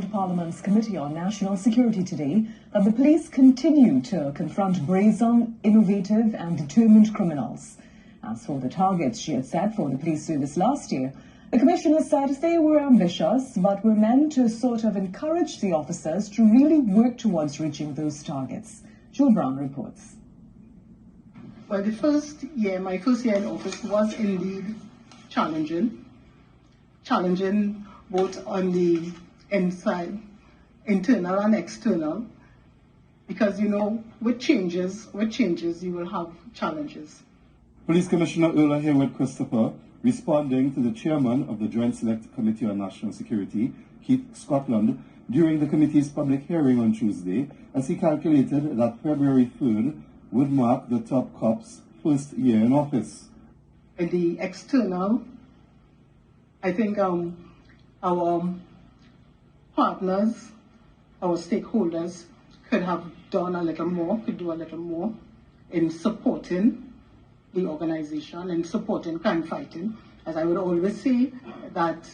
Parliament's Committee on National Security today that the police continue to confront brazen, innovative and determined criminals. As for the targets she had set for the police service last year, the Commissioner said they were ambitious but were meant to sort of encourage the officers to really work towards reaching those targets. Joel Brown reports. Well, my first year in office was indeed challenging both on the inside, internal and external, because with changes you will have challenges. Police Commissioner Erla Haywood-Christopher, responding to the chairman of the Joint Select Committee on National Security, Keith Scotland, during the committee's public hearing on Tuesday, as he calculated that February 3rd would mark the top cop's first year in office. In the external, I think our partners, our stakeholders could do a little more in supporting the organization and supporting crime fighting. As I would always say, that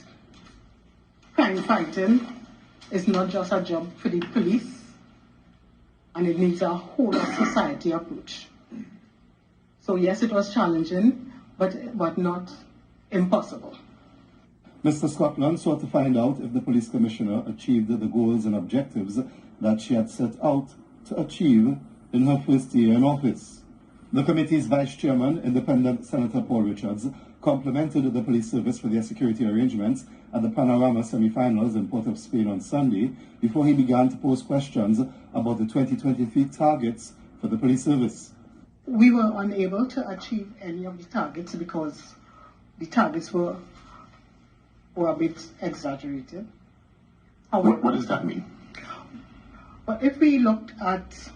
crime fighting is not just a job for the police, and it needs a whole of society approach. So yes, it was challenging, but not impossible. Mr. Scotland sought to find out if the police commissioner achieved the goals and objectives that she had set out to achieve in her first year in office. The committee's vice chairman, Independent Senator Paul Richards, complimented the police service for their security arrangements at the Panorama semi-finals in Port of Spain on Sunday before he began to pose questions about the 2023 targets for the police service. We were unable to achieve any of the targets because the targets were a bit exaggerated. What does that mean? But if we looked at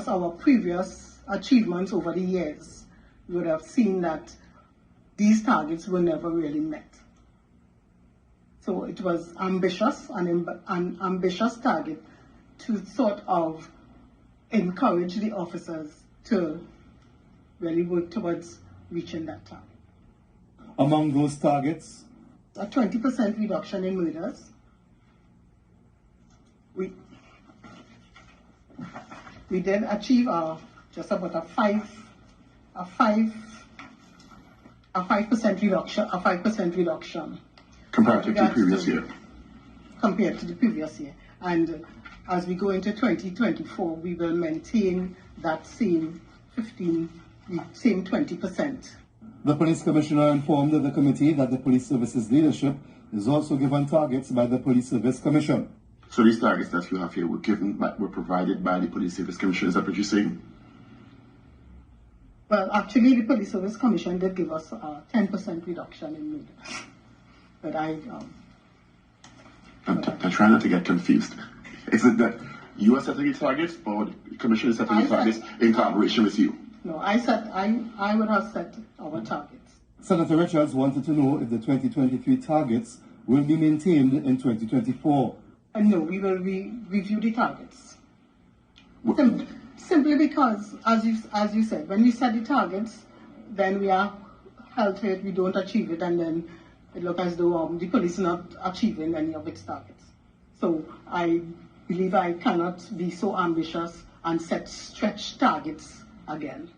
our previous achievements over the years, we would have seen that these targets were never really met. So it was ambitious, an ambitious target to sort of encourage the officers to really work towards reaching that target. Among those targets, a 20% reduction in murders. We did achieve just about a 5% reduction. Compared to the previous year. Compared to the previous year. And as we go into 2024, we will maintain that same 20%. The police commissioner informed the committee that the police service's leadership is also given targets by the Police Service Commission. So these targets that you have here were provided by the Police Service Commission, is that what you're saying? Well, actually, the Police Service Commission did give us a 10% reduction in murders. But I'm trying not to get confused. Is it that you are setting the targets, or the Commission is setting the targets in collaboration with you? No, I would have set our targets. Senator Richards wanted to know if the 2023 targets will be maintained in 2024. No, we will review the targets. Simply because, as you said, when we set the targets, then we are held to it, we don't achieve it, and then it looks as though the police are not achieving any of its targets. So I believe I cannot be so ambitious and set stretch targets again.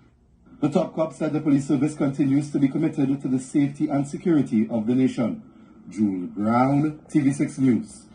The top cop said the police service continues to be committed to the safety and security of the nation. Joel Brown, TV6 News.